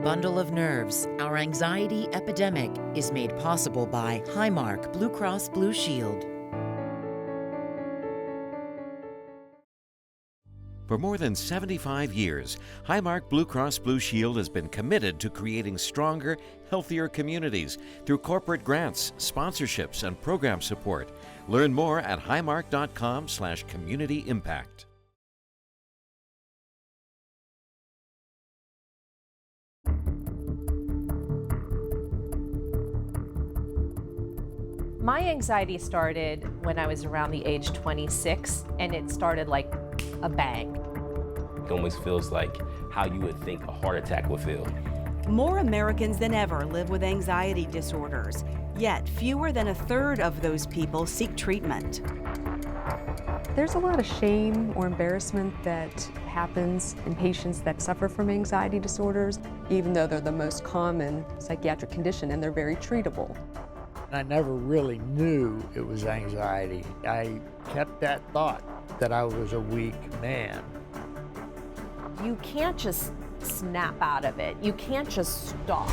bundle of nerves, our anxiety epidemic is made possible by Highmark Blue Cross Blue Shield. For more than 75 years, Highmark Blue Cross Blue Shield has been committed to creating stronger, healthier communities through corporate grants, sponsorships, and program support. Learn more at highmark.com/community impact. My anxiety started when I was around the age 26, and it started like a bang. It almost feels like how you would think a heart attack would feel. More Americans than ever live with anxiety disorders, yet fewer than a third of those people seek treatment. There's a lot of shame or embarrassment that happens in patients that suffer from anxiety disorders, even though they're the most common psychiatric condition and they're very treatable. I never really knew it was anxiety. I kept that thought that I was a weak man. You can't just snap out of it. You can't just stop.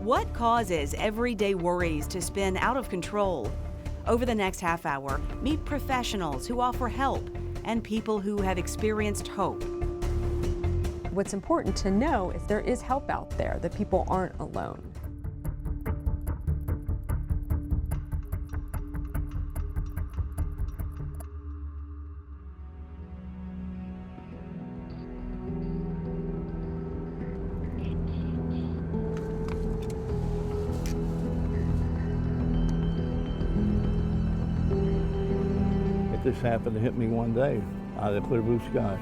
What causes everyday worries to spin out of control? Over the next half hour, meet professionals who offer help and people who have experienced hope. What's important to know is there is help out there, that people aren't alone. This happened to hit me one day out of the clear blue sky.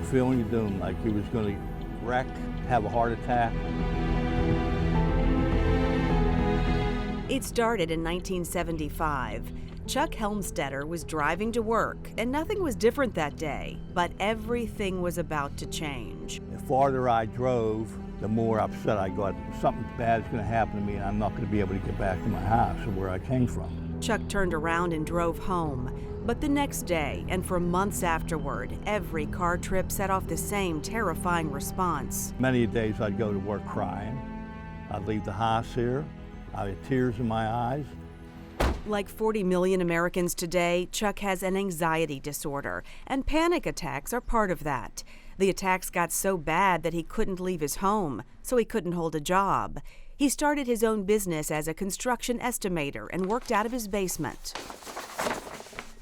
Feeling you doom, like he was going to wreck, have a heart attack. It started in 1975. Chuck Helmstetter was driving to work, and nothing was different that day, but everything was about to change. The farther I drove, the more upset I got. Something bad is going to happen to me, and I'm not going to be able to get back to my house or where I came from. Chuck turned around and drove home. But the next day, and for months afterward, every car trip set off the same terrifying response. Many days I'd go to work crying. I'd leave the house here. I had tears in my eyes. Like 40 million Americans today, Chuck has an anxiety disorder, and panic attacks are part of that. The attacks got so bad that he couldn't leave his home, so he couldn't hold a job. He started his own business as a construction estimator and worked out of his basement.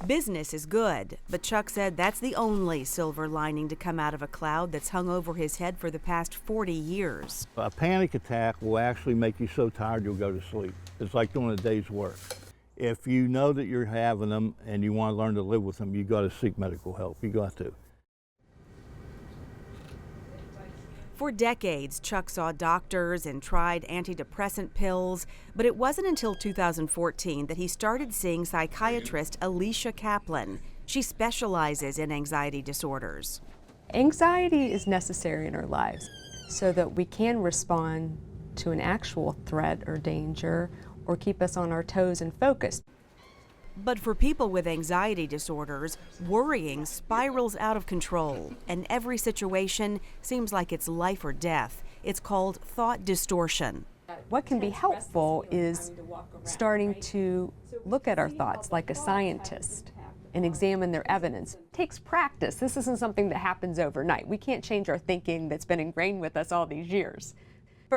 Business is good, but Chuck said that's the only silver lining to come out of a cloud that's hung over his head for the past 40 years. A panic attack will actually make you so tired you'll go to sleep. It's like doing a day's work. If you know that you're having them and you want to learn to live with them, you got to seek medical help. You got to. For decades, Chuck saw doctors and tried antidepressant pills, but it wasn't until 2014 that he started seeing psychiatrist Alicia Kaplan. She specializes in anxiety disorders. Anxiety is necessary in our lives so that we can respond to an actual threat or danger or keep us on our toes and focused. But for people with anxiety disorders, worrying spirals out of control, and every situation seems like it's life or death. It's called thought distortion. What can be helpful is starting to look at our thoughts like a scientist and examine their evidence. It takes practice. This isn't something that happens overnight. We can't change our thinking that's been ingrained with us all these years.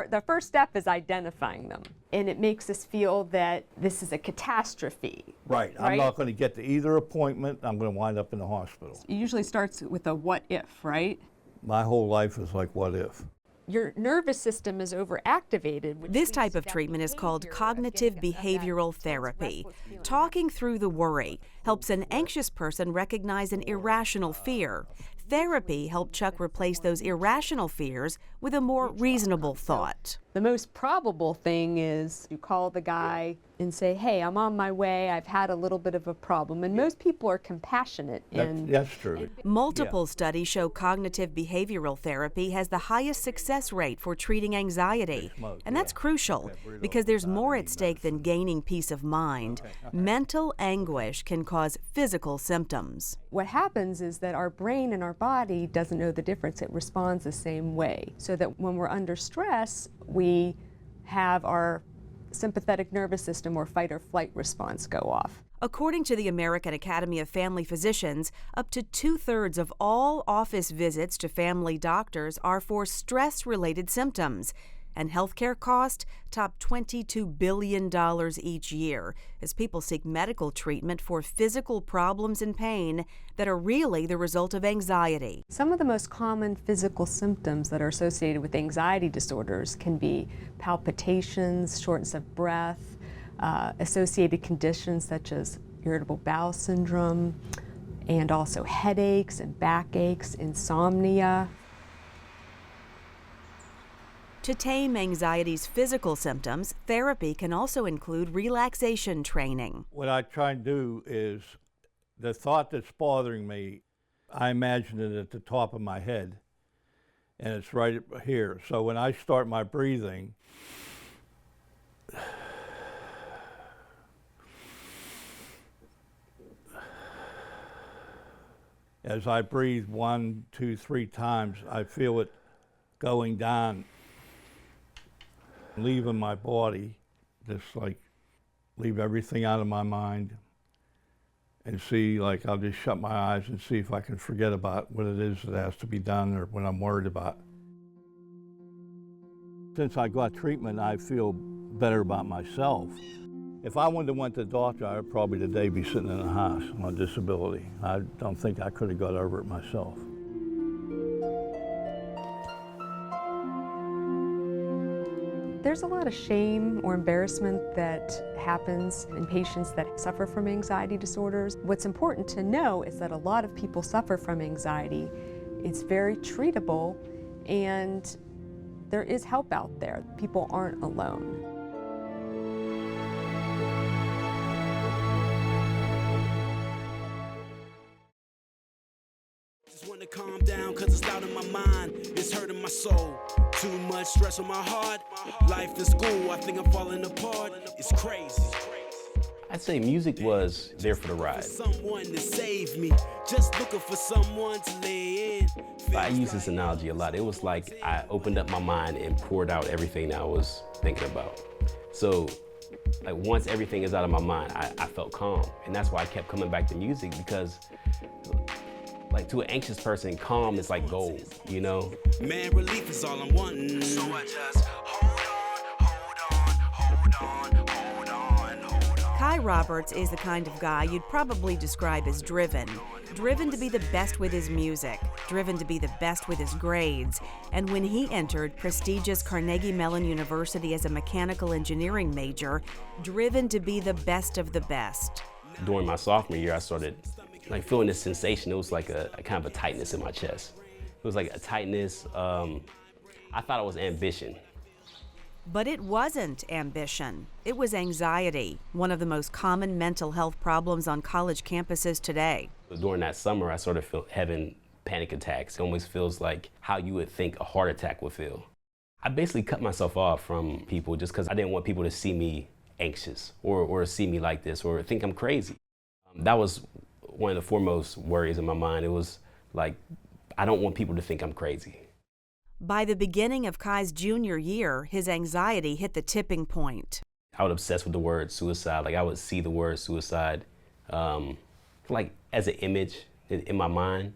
The first step is identifying them, and it makes us feel that this is a catastrophe. Right. I'm not going to get to either appointment. I'm going to wind up in the hospital. It usually starts with a what if, right? My whole life is like what if. Your nervous system is overactivated. This type of treatment is called cognitive behavioral therapy. Talking through the worry helps an anxious person recognize an irrational fear. Therapy helped Chuck replace those irrational fears with a more reasonable thought. The most probable thing is you call the guy and say, hey, I'm on my way, I've had a little bit of a problem. And most people are compassionate. That's true. Multiple studies show cognitive behavioral therapy has the highest success rate for treating anxiety. And that's crucial because there's more at stake than gaining peace of mind. Mental anguish can cause physical symptoms. What happens is that our brain and our our body doesn't know the difference. It responds the same way. So that when we're under stress, we have our sympathetic nervous system or fight or flight response go off. According to the American Academy of Family Physicians, up to 2/3 of all office visits to family doctors are for stress-related symptoms. And healthcare costs top $22 billion each year as people seek medical treatment for physical problems and pain that are really the result of anxiety. Some of the most common physical symptoms that are associated with anxiety disorders can be palpitations, shortness of breath, associated conditions such as irritable bowel syndrome, and also headaches and backaches, insomnia. To tame anxiety's physical symptoms, therapy can also include relaxation training. What I try and do is the thought that's bothering me, I imagine it at the top of my head, and it's right here. So when I start my breathing, as I breathe 1, 2, 3 times, I feel it going down, leaving my body, just like leave everything out of my mind and see, like I'll just shut my eyes and see if I can forget about what it is that has to be done or what I'm worried about. Since I got treatment, I feel better about myself. If I wouldn't have went to the doctor, I would probably today be sitting in a house on disability. I don't think I could have got over it myself. There's a lot of shame or embarrassment that happens in patients that suffer from anxiety disorders. What's important to know is that a lot of people suffer from anxiety. It's very treatable, and there is help out there. People aren't alone. Just want to calm down, cause it's loud in my mind. It's hurting my soul. Too much stress on my heart. Life in school, I think I'm falling apart. It's crazy. I'd say music was there for the ride. Someone to save me. Just looking for someone to lay in. I use this analogy a lot. It was like I opened up my mind and poured out everything I was thinking about. So, like once everything is out of my mind, I felt calm. And that's why I kept coming back to music, because like to an anxious person, calm is like gold, you know? Man, relief is all I'm wanting. So I just hold on. Kai Roberts is the kind of guy you'd probably describe as driven. Driven to be the best with his music, driven to be the best with his grades. And when he entered prestigious Carnegie Mellon University as a mechanical engineering major, driven to be the best of the best. During my sophomore year, I started like feeling this sensation. It was like a kind of a tightness in my chest. It was like a tightness. I thought it was ambition. But it wasn't ambition. It was anxiety, one of the most common mental health problems on college campuses today. During that summer, I started having panic attacks. It almost feels like how you would think a heart attack would feel. I basically cut myself off from people just because I didn't want people to see me anxious or see me like this or think I'm crazy. That was one of the foremost worries in my mind. It was like, I don't want people to think I'm crazy. By the beginning of Kai's junior year, his anxiety hit the tipping point. I would obsess with the word suicide. Like I would see the word suicide like as an image in my mind.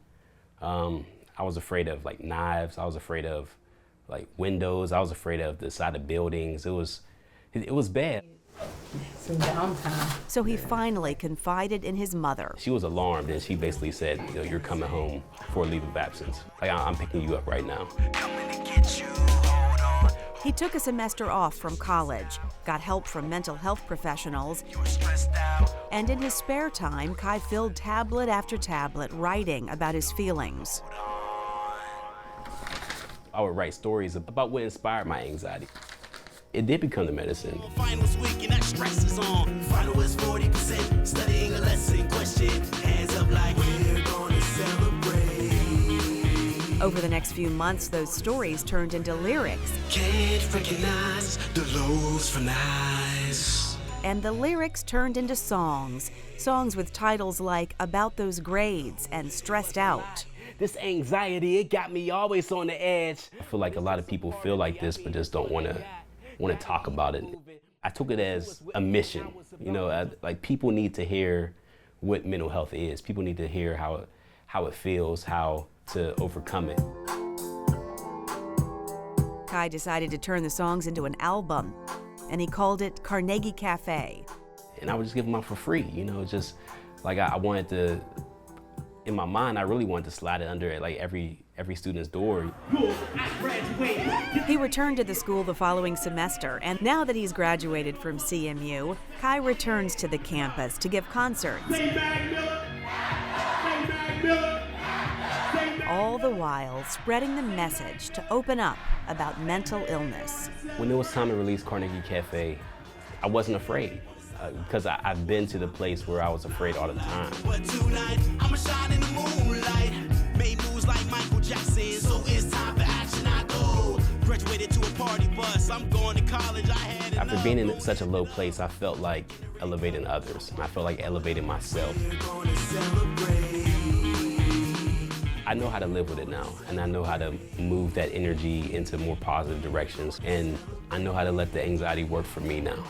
I was afraid of like knives. I was afraid of like windows. I was afraid of the side of buildings. It was bad. Some downtime. So he finally confided in his mother. She was alarmed, and she basically said, you know, you're coming home for a leave of absence. Like, I'm picking you up right now. He took a semester off from college, got help from mental health professionals, and in his spare time, Kai filled tablet after tablet writing about his feelings. I would write stories about what inspired my anxiety. It did become the medicine. Finals week and that stress is on. Final is 40%. Studying a lesson. Question. Hands up like we're gonna celebrate. Over the next few months, those stories turned into lyrics. Can't recognize the lows from the highs. And the lyrics turned into songs. Songs with titles like About Those Grades and Stressed Out. this anxiety, it got me always on the edge. I feel like a lot of people feel like this, but just don't want to talk about it. I took it as a mission. You know, like people need to hear what mental health is. People need to hear how it feels, how to overcome it. Kai decided to turn the songs into an album, and he called it Carnegie Cafe. And I would just give them out for free, you know, just like I wanted to, in my mind, I really wanted to slide it under like every student's door. He returned to the school the following semester, and now that he's graduated from CMU, Kai returns to the campus to give concerts. All the while spreading the message to open up about mental illness. When it was time to release Carnegie Cafe, I wasn't afraid because I've been to the place where I was afraid all the time. But tonight, I'ma shine in the moonlight. Made moves like Michael Jackson, so it's time for action. I go. Graduated to a party bus. I'm going to college. I had enough. After being in such a low place, I felt like elevating others. I felt like elevating myself. I know how to live with it now, and I know how to move that energy into more positive directions, and I know how to let the anxiety work for me now.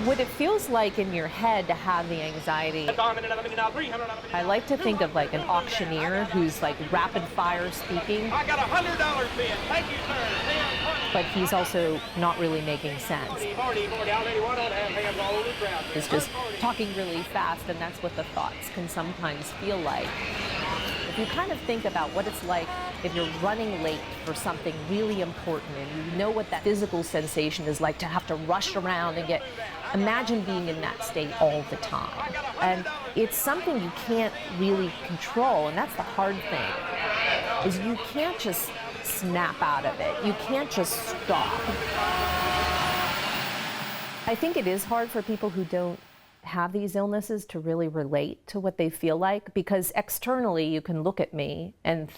What it feels like in your head to have the anxiety, I like to think of like an auctioneer who's like rapid fire speaking. I got $100 bid. Thank you, sir. But he's also not really making sense. It's just talking really fast, and that's what the thoughts can sometimes feel like. If you kind of think about what it's like if you're running late for something really important and you know what that physical sensation is like to have to rush around and imagine being in that state all the time. And it's something you can't really control, and that's the hard thing, is you can't just snap out of it. You can't just stop. I think it is hard for people who don't have these illnesses to really relate to what they feel like, because externally you can look at me and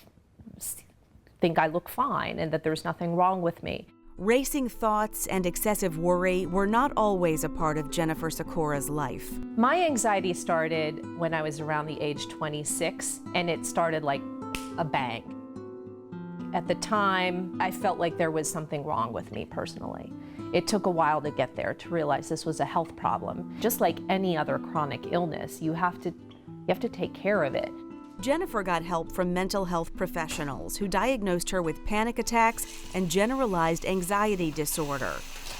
think I look fine and that there's nothing wrong with me. Racing thoughts and excessive worry were not always a part of Jennifer Sikura's life. My anxiety started when I was around the age 26, and it started like a bang. At the time, I felt like there was something wrong with me personally. It took a while to get there, to realize this was a health problem. Just like any other chronic illness, you have to take care of it. Jennifer got help from mental health professionals who diagnosed her with panic attacks and generalized anxiety disorder.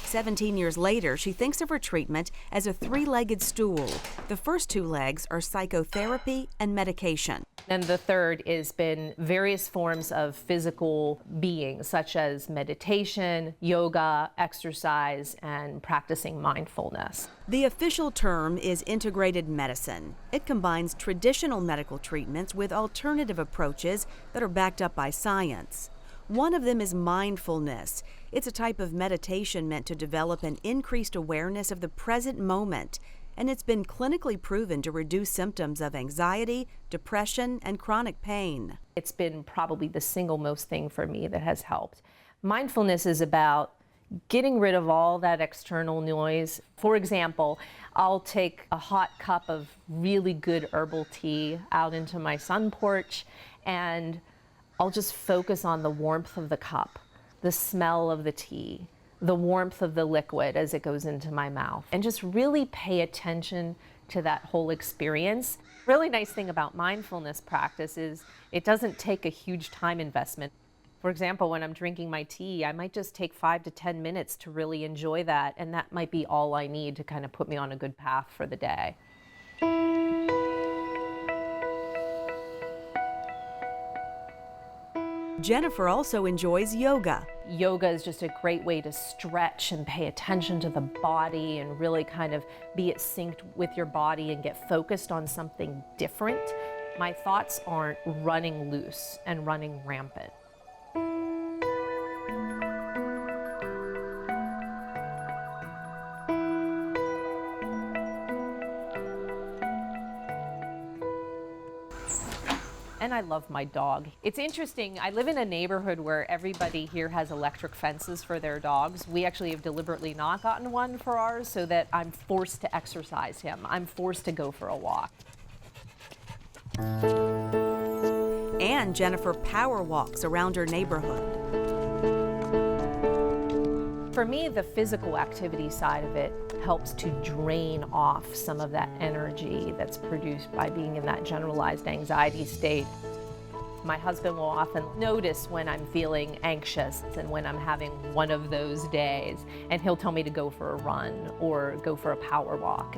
17 years later, she thinks of her treatment as a three-legged stool. The first two legs are psychotherapy and medication. And the third has been various forms of physical being, such as meditation, yoga, exercise, and practicing mindfulness. The official term is integrated medicine. It combines traditional medical treatments with alternative approaches that are backed up by science. One of them is mindfulness. It's a type of meditation meant to develop an increased awareness of the present moment, and it's been clinically proven to reduce symptoms of anxiety, depression, and chronic pain. It's been probably the single most thing for me that has helped. Mindfulness is about getting rid of all that external noise. For example, I'll take a hot cup of really good herbal tea out into my sun porch, and I'll just focus on the warmth of the cup, the smell of the tea, the warmth of the liquid as it goes into my mouth, and just really pay attention to that whole experience. Really nice thing about mindfulness practice is it doesn't take a huge time investment. For example, when I'm drinking my tea, I might just take 5 to 10 minutes to really enjoy that, and that might be all I need to kind of put me on a good path for the day. Jennifer also enjoys yoga. Yoga is just a great way to stretch and pay attention to the body and really kind of be it synced with your body and get focused on something different. My thoughts aren't running loose and running rampant. And I love my dog. It's interesting, I live in a neighborhood where everybody here has electric fences for their dogs. We actually have deliberately not gotten one for ours so that I'm forced to exercise him. I'm forced to go for a walk. And Jennifer power walks around her neighborhood. For me, the physical activity side of it helps to drain off some of that energy that's produced by being in that generalized anxiety state. My husband will often notice when I'm feeling anxious and when I'm having one of those days, and he'll tell me to go for a run or go for a power walk.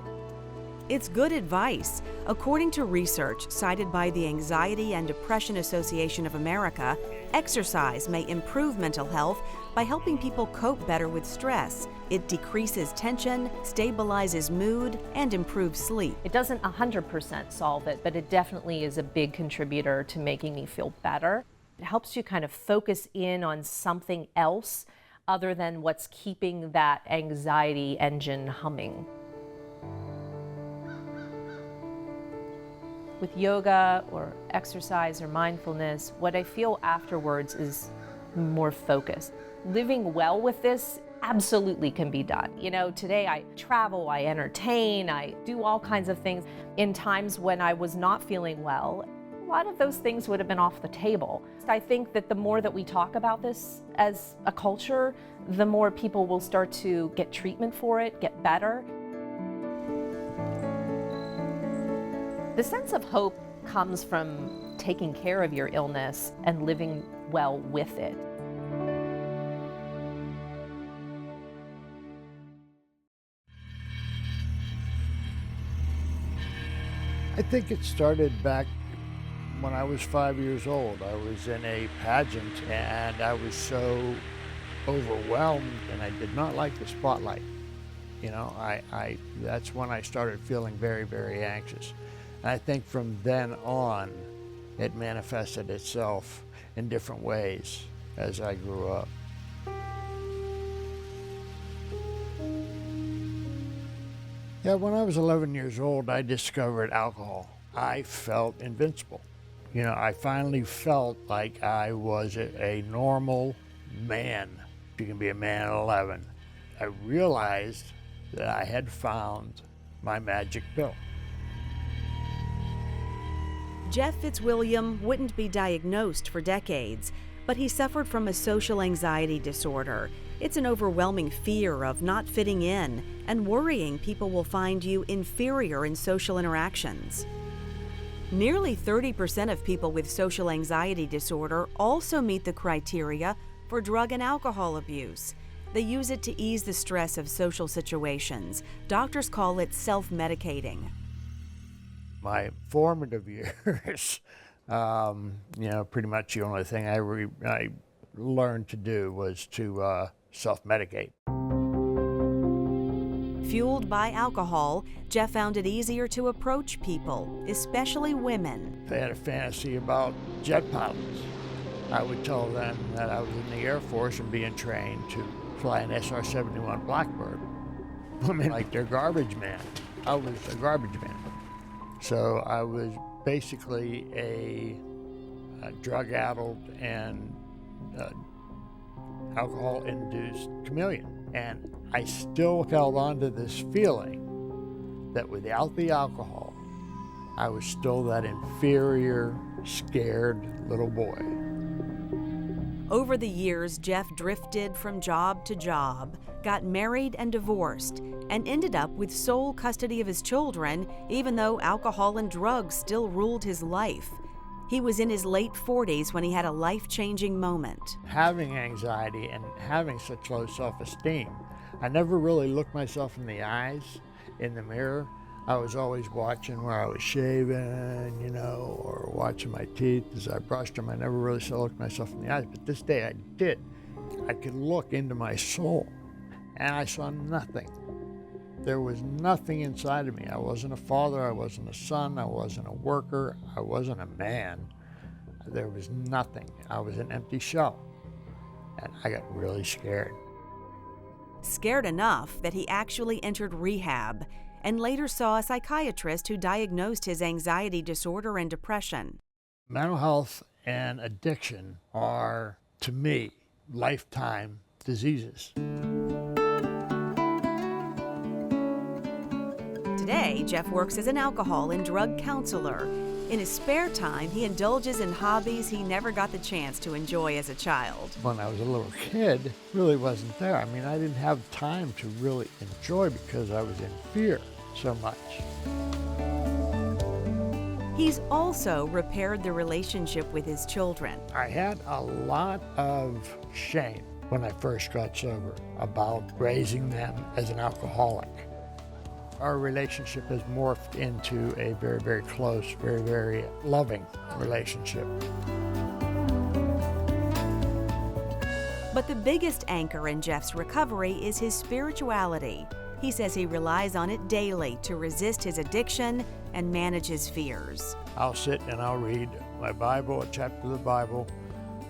It's good advice. According to research cited by the Anxiety and Depression Association of America, exercise may improve mental health by helping people cope better with stress. It decreases tension, stabilizes mood, and improves sleep. It doesn't 100% solve it, but it definitely is a big contributor to making me feel better. It helps you kind of focus in on something else other than what's keeping that anxiety engine humming. With yoga or exercise or mindfulness, what I feel afterwards is more focused. Living well with this absolutely can be done. You know, today I travel, I entertain, I do all kinds of things. In times when I was not feeling well, a lot of those things would have been off the table. I think that the more that we talk about this as a culture, the more people will start to get treatment for it, get better. The sense of hope comes from taking care of your illness and living well with it. I think it started back when I was 5 years old. I was in a pageant and I was so overwhelmed and I did not like the spotlight. You know, that's when I started feeling very, very anxious. And I think from then on, it manifested itself in different ways as I grew up. Yeah, when I was 11 years old, I discovered alcohol. I felt invincible. You know, I finally felt like I was a normal man. You can be a man at 11. I realized that I had found my magic pill. Jeff Fitzwilliam wouldn't be diagnosed for decades, but he suffered from a social anxiety disorder. It's an overwhelming fear of not fitting in and worrying people will find you inferior in social interactions. Nearly 30% of people with social anxiety disorder also meet the criteria for drug and alcohol abuse. They use it to ease the stress of social situations. Doctors call it self-medicating. My formative years, you know, pretty much the only thing I learned to do was to self-medicate. Fueled by alcohol, Jeff found it easier to approach people, especially women. They had a fantasy about jet pilots. I would tell them that I was in the Air Force and being trained to fly an SR-71 Blackbird. Women like their garbage man. I was a garbage man. So I was basically a drug-addled and alcohol-induced chameleon. And I still held on to this feeling that without the alcohol, I was still that inferior, scared little boy. Over the years, Jeff drifted from job to job, got married and divorced, and ended up with sole custody of his children, even though alcohol and drugs still ruled his life. He was in his late 40s when he had a life-changing moment. Having anxiety and having such low self-esteem, I never really looked myself in the eyes in the mirror. I was always watching where I was shaving, you know, or watching my teeth as I brushed them. I never really looked myself in the eyes, but this day I did. I could look into my soul, and I saw nothing. There was nothing inside of me. I wasn't a father, I wasn't a son, I wasn't a worker, I wasn't a man. There was nothing. I was an empty shell, and I got really scared. Scared enough that he actually entered rehab and later saw a psychiatrist who diagnosed his anxiety disorder and depression. Mental health and addiction are, to me, lifetime diseases. Today, Jeff works as an alcohol and drug counselor. In his spare time, he indulges in hobbies he never got the chance to enjoy as a child. When I was a little kid, really wasn't there. I mean, I didn't have time to really enjoy because I was in fear so much. He's also repaired the relationship with his children. I had a lot of shame when I first got sober about raising them as an alcoholic. Our relationship has morphed into a very, very close, very, very loving relationship. But the biggest anchor in Jeff's recovery is his spirituality. He says he relies on it daily to resist his addiction and manage his fears. I'll sit and I'll read my Bible, a chapter of the Bible.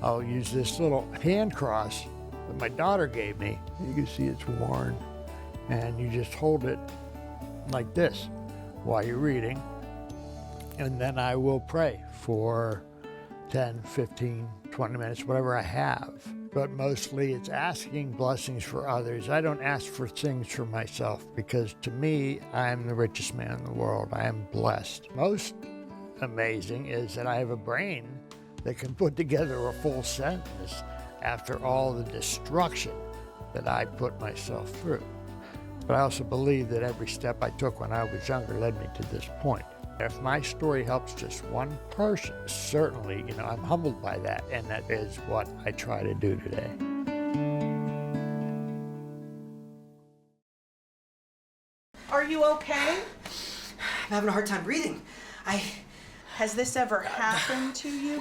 I'll use this little hand cross that my daughter gave me. You can see it's worn, and you just hold it like this while you're reading, and then I will pray for 10, 15, 20 minutes, whatever I have. But mostly it's asking blessings for others. I don't ask for things for myself because to me, I'm the richest man in the world. I am blessed. Most amazing is that I have a brain that can put together a full sentence after all the destruction that I put myself through. But I also believe that every step I took when I was younger led me to this point. If my story helps just one person, certainly, I'm humbled by that, and that is what I try to do today. Are you okay? I'm having a hard time breathing. Has this ever happened to you?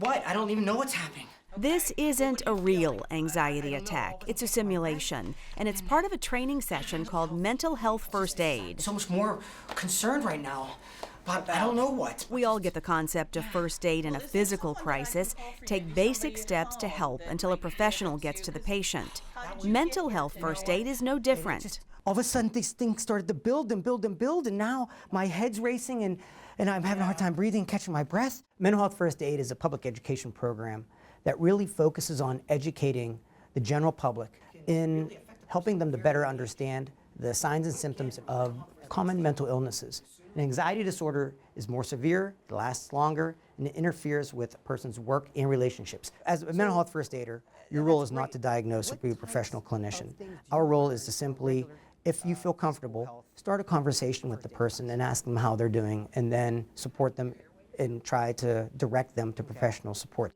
What? I don't even know what's happening. This isn't a real anxiety attack. It's a simulation, and it's part of a training session called Mental Health First Aid. So much more concerned right now, but I don't know what. We all get the concept of first aid in a physical crisis. Take basic steps to help until a professional gets to the patient. Mental health first aid is no different. All of a sudden, these things started to build and build and build, and now my head's racing and I'm having a hard time breathing, catching my breath. Mental Health First Aid is a public education program that really focuses on educating the general public in helping them to better understand the signs and symptoms of common mental illnesses. An anxiety disorder is more severe, it lasts longer, and it interferes with a person's work and relationships. As a mental health first aider, your role is not to diagnose or be a professional clinician. Our role is to simply, if you feel comfortable, start a conversation with the person and ask them how they're doing, and then support them and try to direct them to professional support.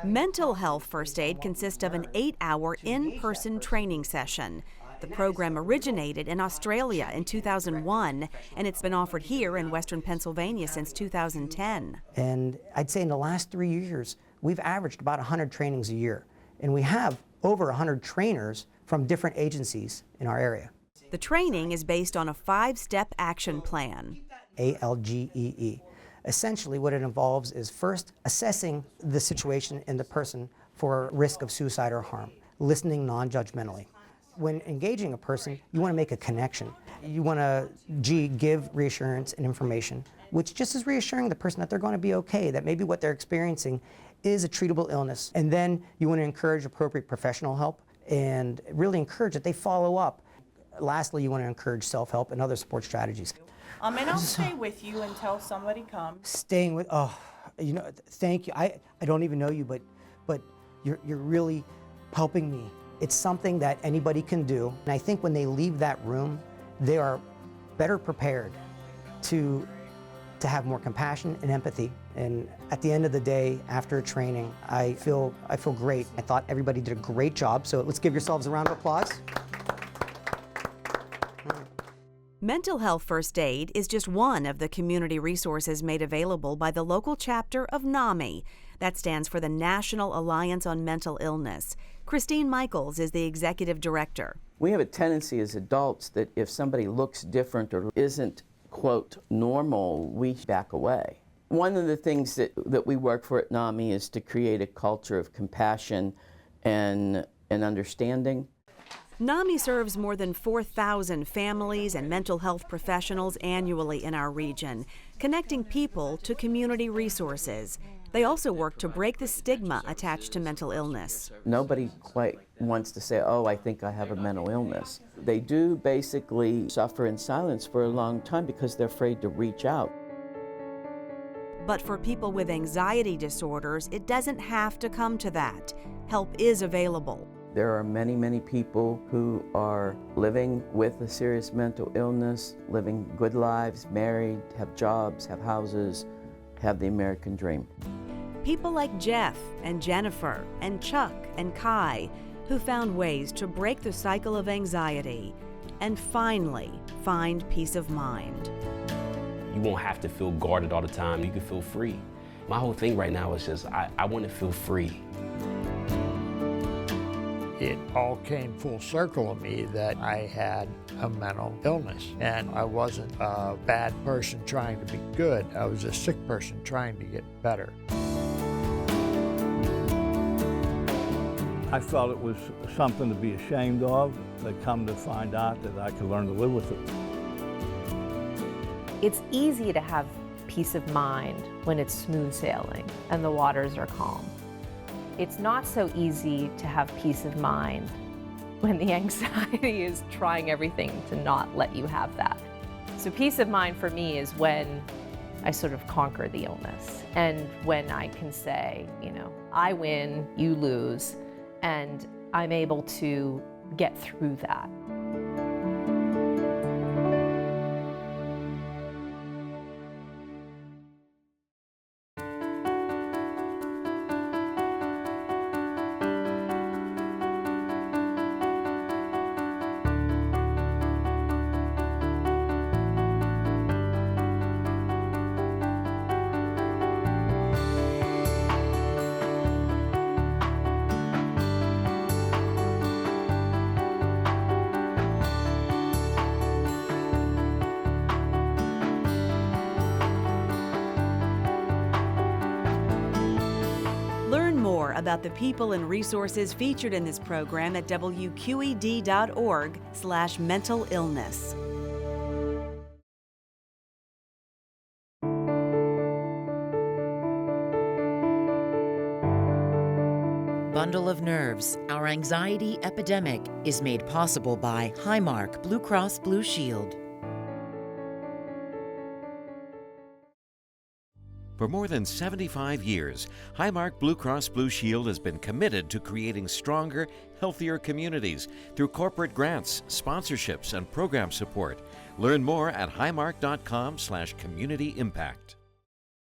Mental health first aid consists of an 8-hour in-person training session. The program originated in Australia in 2001, and it's been offered here in Western Pennsylvania since 2010. And I'd say in the last 3 years, we've averaged about 100 trainings a year. And we have over 100 trainers from different agencies in our area. The training is based on a 5-step action plan. ALGEE. Essentially, what it involves is first assessing the situation and the person for risk of suicide or harm, listening non-judgmentally. When engaging a person, you want to make a connection. You want to, give reassurance and information, which just is reassuring the person that they're going to be okay, that maybe what they're experiencing is a treatable illness. And then you want to encourage appropriate professional help and really encourage that they follow up. Lastly, you want to encourage self-help and other support strategies. And I'll stay with you until somebody comes. Staying with, thank you. I don't even know you, but you're really helping me. It's something that anybody can do. And I think when they leave that room, they are better prepared to have more compassion and empathy. And at the end of the day, after training, I feel great. I thought everybody did a great job, so let's give yourselves a round of applause. Mental Health First Aid is just one of the community resources made available by the local chapter of NAMI. That stands for the National Alliance on Mental Illness. Christine Michaels is the executive director. We have a tendency as adults that if somebody looks different or isn't, quote, normal, we back away. One of the things that we work for at NAMI is to create a culture of compassion and understanding. NAMI serves more than 4,000 families and mental health professionals annually in our region, connecting people to community resources. They also work to break the stigma attached to mental illness. Nobody quite wants to say, oh, I think I have a mental illness. They do basically suffer in silence for a long time because they're afraid to reach out. But for people with anxiety disorders, it doesn't have to come to that. Help is available. There are many, many people who are living with a serious mental illness, living good lives, married, have jobs, have houses, have the American dream. People like Jeff and Jennifer and Chuck and Kai, who found ways to break the cycle of anxiety and finally find peace of mind. You won't have to feel guarded all the time. You can feel free. My whole thing right now is just, I want to feel free. It all came full circle of me that I had a mental illness, and I wasn't a bad person trying to be good. I was a sick person trying to get better. I felt it was something to be ashamed of, but come to find out that I could learn to live with it. It's easy to have peace of mind when it's smooth sailing and the waters are calm. It's not so easy to have peace of mind when the anxiety is trying everything to not let you have that. So peace of mind for me is when I sort of conquer the illness and when I can say, you know, I win, you lose, and I'm able to get through that. About the people and resources featured in this program at WQED.org/mental illness. Bundle of Nerves, Our Anxiety Epidemic is made possible by Highmark Blue Cross Blue Shield. For more than 75 years, Highmark Blue Cross Blue Shield has been committed to creating stronger, healthier communities through corporate grants, sponsorships, and program support. Learn more at highmark.com/community impact.